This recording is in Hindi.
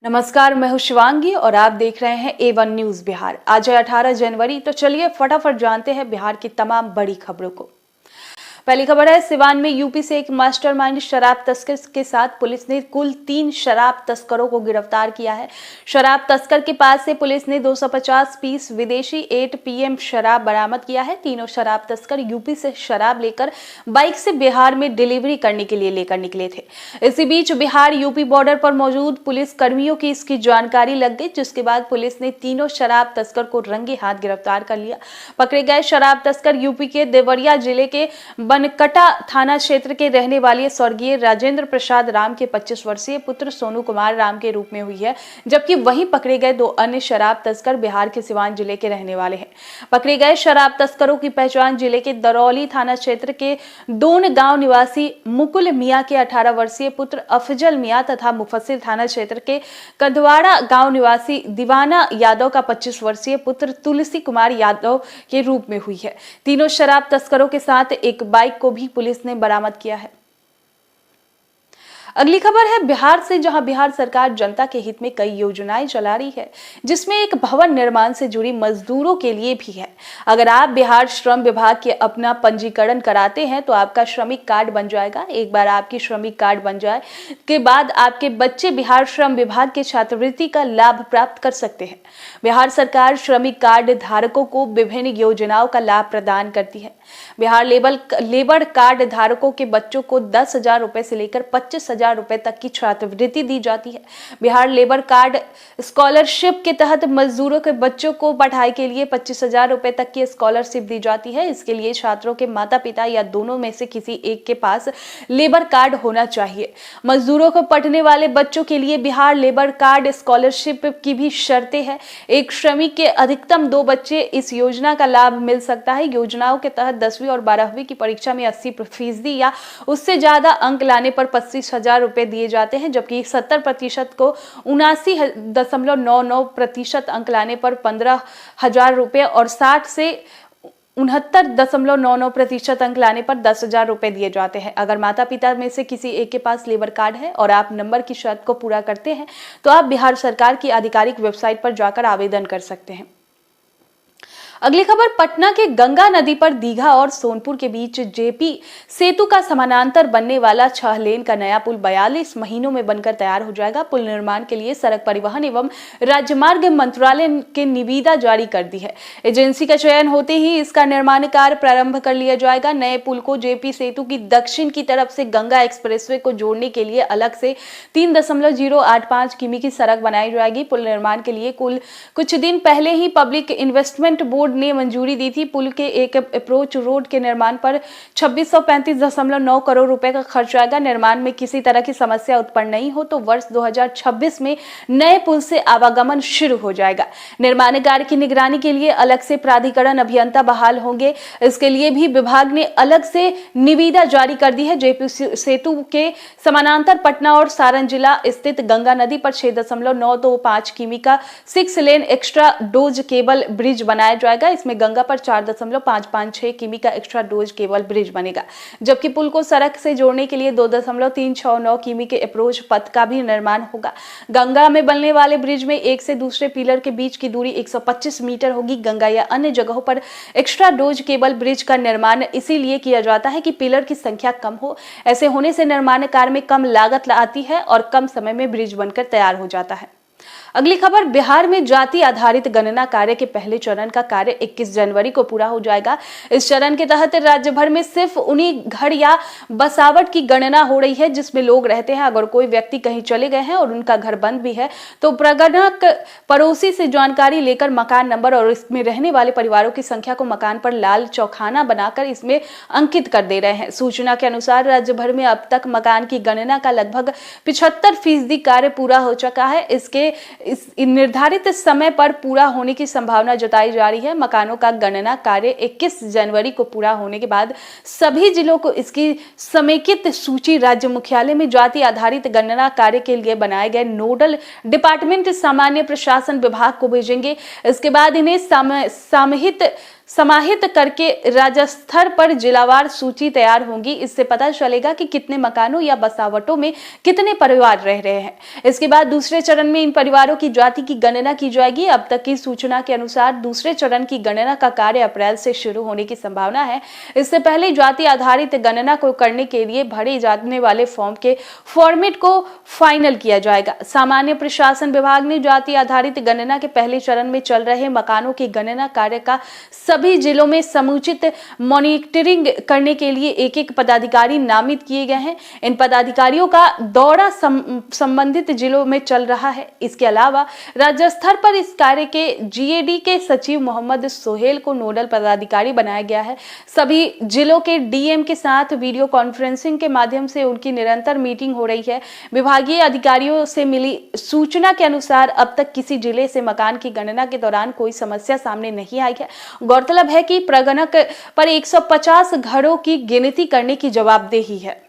नमस्कार, मैं हूं शिवांगी और आप देख रहे हैं A1 न्यूज बिहार। आज है 18 जनवरी। तो चलिए फटाफट जानते हैं बिहार की तमाम बड़ी खबरों को। पहली खबर है, सिवान में यूपी से एक मास्टरमाइंड शराब तस्कर के साथ पुलिस ने कुल 3 शराब तस्करों को गिरफ्तार किया है। शराब तस्कर के पास से पुलिस ने 250 पीस विदेशी 8 PM शराब बरामद किया है। तीनों शराब तस्कर यूपी से शराब लेकर बाइक से बिहार में डिलीवरी करने के लिए लेकर निकले थे। इसी बीच बिहार यूपी बॉर्डर पर मौजूद पुलिस कर्मियों की इसकी जानकारी लग गई, जिसके बाद पुलिस ने तीनों शराब तस्कर को रंगे हाथ गिरफ्तार कर लिया। पकड़े गए शराब तस्कर यूपी के देवरिया जिले के बनकटा थाना क्षेत्र के रहने वाले स्वर्गीय राजेंद्र प्रसाद राम के 25 वर्षीय पुत्र सोनू कुमार राम के रूप में हुई है, जबकि वहीं पकड़े गए 2 अन्य शराब तस्कर बिहार के सिवान जिले के रहने वाले हैं। पकड़े गए शराब तस्करों की पहचान जिले के दरौली थाना क्षेत्र के दोन गांव निवासी मुकुल मियां के 18 वर्षीय पुत्र अफजल मियां तथा मुफस्सिल थाना क्षेत्र के कदवाड़ा गांव निवासी दीवाना यादव का 25 वर्षीय पुत्र तुलसी कुमार यादव के रूप में हुई है। तीनों शराब तस्करों के साथ एक बाइक को भी पुलिस ने बरामद किया है। अगली खबर है बिहार से, जहां बिहार सरकार जनता के हित में कई योजनाएं चला रही है, जिसमें एक भवन निर्माण से जुड़ी मजदूरों के लिए भी है। अगर आप बिहार श्रम विभाग के अपना पंजीकरण कराते हैं तो आपका श्रमिक कार्ड बन जाएगा। एक बार आपकी श्रमिक कार्ड बन जाए के बाद आपके बच्चे बिहार श्रम विभाग के छात्रवृत्ति का लाभ प्राप्त कर सकते हैं। बिहार सरकार श्रमिक कार्ड धारकों को विभिन्न योजनाओं का लाभ प्रदान करती है। बिहार लेबर कार्ड धारकों के बच्चों को 10,000 रुपए से लेकर 25,000 रुपए तक की छात्रवृत्ति दी जाती है। बिहार लेबर कार्ड स्कॉलरशिप के तहत मजदूरों के बच्चों को पढ़ाई के लिए 25,000 रुपए तक की स्कॉलरशिप दी जाती है। इसके लिए छात्रों के माता पिता या दोनों में से किसी एक के पास लेबर कार्ड होना चाहिए। मजदूरों को पढ़ने वाले बच्चों के लिए बिहार लेबर कार्ड स्कॉलरशिप की भी शर्तें हैं। एक श्रमिक के अधिकतम 2 बच्चे इस योजना का लाभ मिल सकता है। योजनाओं के तहत 10वीं और 12वीं की परीक्षा में 80% या उससे ज्यादा अंक लाने पर 25,000 रुपए दिए जाते हैं, जबकि 70% को 79.99% अंक लाने पर 15,000 रुपए और 60 से 69.99% अंक लाने पर 10,000 रुपए दिए जाते हैं। अगर माता पिता में से किसी एक के पास लेबर कार्ड है और आप नंबर की शर्त को पूरा करते हैं तो आप बिहार सरकार की आधिकारिक वेबसाइट पर जाकर आवेदन कर सकते हैं। अगली खबर, पटना के गंगा नदी पर दीघा और सोनपुर के बीच जेपी सेतु का समानांतर बनने वाला 6 लेन का नया पुल 42 महीनों में बनकर तैयार हो जाएगा। पुल निर्माण के लिए सड़क परिवहन एवं राजमार्ग मंत्रालय के निविदा जारी कर दी है। एजेंसी का चयन होते ही इसका निर्माण कार्य प्रारंभ कर लिया जाएगा। नए पुल को जेपी सेतु की दक्षिण की तरफ से गंगा एक्सप्रेसवे को जोड़ने के लिए अलग से 3.085 किमी की सड़क बनाई जाएगी। पुल निर्माण के लिए कुछ दिन पहले ही पब्लिक इन्वेस्टमेंट बोर्ड ने मंजूरी दी थी। पुल के एक अप्रोच रोड के निर्माण पर 2635.9 करोड़ रुपए का खर्च आएगा। निर्माण में किसी तरह की समस्या उत्पन्न नहीं हो तो वर्ष 2026 में नए पुल से आवागमन शुरू हो जाएगा। निर्माण कार्य की निगरानी के लिए अलग से प्राधिकरण अभियंता बहाल होंगे। इसके लिए भी विभाग ने अलग से निविदा जारी कर दी है। जेपी सेतु के समानांतर पटना और सारण जिला स्थित गंगा नदी पर 6.925 किमी का 6 लेन एक्स्ट्रा डोज केबल ब्रिज बनाया जाएगा। इसमें गंगा पर 4.556 किमी का एक्स्ट्रा डोज केबल ब्रिज बनेगा, जबकि पुल को सड़क से जोड़ने के लिए 2.369 किमी के अप्रोच पथ का भी निर्माण होगा। गंगा में बनने वाले ब्रिज में एक से दूसरे पिलर के बीच की दूरी 125 मीटर होगी। गंगा या अन्य जगहों पर एक्स्ट्रा डोज केबल ब्रिज का निर्माण इसीलिए किया जाता है कि पिलर की संख्या कम हो। ऐसे होने से निर्माण कार्य में कम लागत आती है और कम समय में ब्रिज बनकर तैयार हो जाता है। अगली खबर, बिहार में जाति आधारित गणना कार्य के पहले चरण का कार्य 21 जनवरी को पूरा हो जाएगा। इस चरण के तहत राज्य भर में सिर्फ उन्हीं घर या बसावट की गणना हो रही है जिसमें लोग रहते हैं। अगर कोई व्यक्ति कहीं चले गए हैं और उनका घर बंद भी है तो प्रगणक पड़ोसी से जानकारी लेकर मकान नंबर और इसमें रहने वाले परिवारों की संख्या को मकान पर लाल चौखाना बनाकर इसमें अंकित कर दे रहे हैं। सूचना के अनुसार राज्य भर में अब तक मकान की गणना का लगभग 75% कार्य पूरा हो चुका है। इसके इस निर्धारित समय पर पूरा होने की संभावना जताई जा रही है। मकानों का गणना कार्य 21 जनवरी को पूरा होने के बाद सभी जिलों को इसकी समेकित सूची राज्य मुख्यालय में जाति आधारित गणना कार्य के लिए बनाए गए नोडल डिपार्टमेंट सामान्य प्रशासन विभाग को भेजेंगे। इसके बाद इन्हें सामहित समाहित करके राज्य स्तर पर जिलावार सूची तैयार होगी। इससे पता चलेगा कि कितने मकानों या बसावटों में कितने परिवार रह रहे हैं। इसके बाद दूसरे चरण में इन परिवारों की जाति की गणना की जाएगी। अब तक की सूचना के अनुसार दूसरे चरण की गणना का कार्य अप्रैल से शुरू होने की संभावना है। इससे पहले जाति आधारित गणना को करने के लिए भरे जाने वाले फॉर्म के फॉर्मेट को फाइनल किया जाएगा। सामान्य प्रशासन विभाग ने जाति आधारित गणना के पहले चरण में चल रहे मकानों की गणना कार्य का सभी जिलों में समुचित मॉनिटरिंग करने के लिए एक पदाधिकारी नामित किए गए हैं। इन पदाधिकारियों का दौरा संबंधित जिलों में चल रहा है। इसके अलावा राज्य स्तर पर इस कार्य के जीएडी के सचिव मोहम्मद सोहेल को नोडल पदाधिकारी बनाया गया है। सभी जिलों के डीएम के साथ वीडियो कॉन्फ्रेंसिंग के माध्यम से उनकी निरंतर मीटिंग हो रही है। विभागीय अधिकारियों से मिली सूचना के अनुसार अब तक किसी जिले से मकान की गणना के दौरान कोई समस्या सामने नहीं आई है। गौरतलब है कि प्रगणक पर 150 घरों की गिनती करने की जवाबदेही है।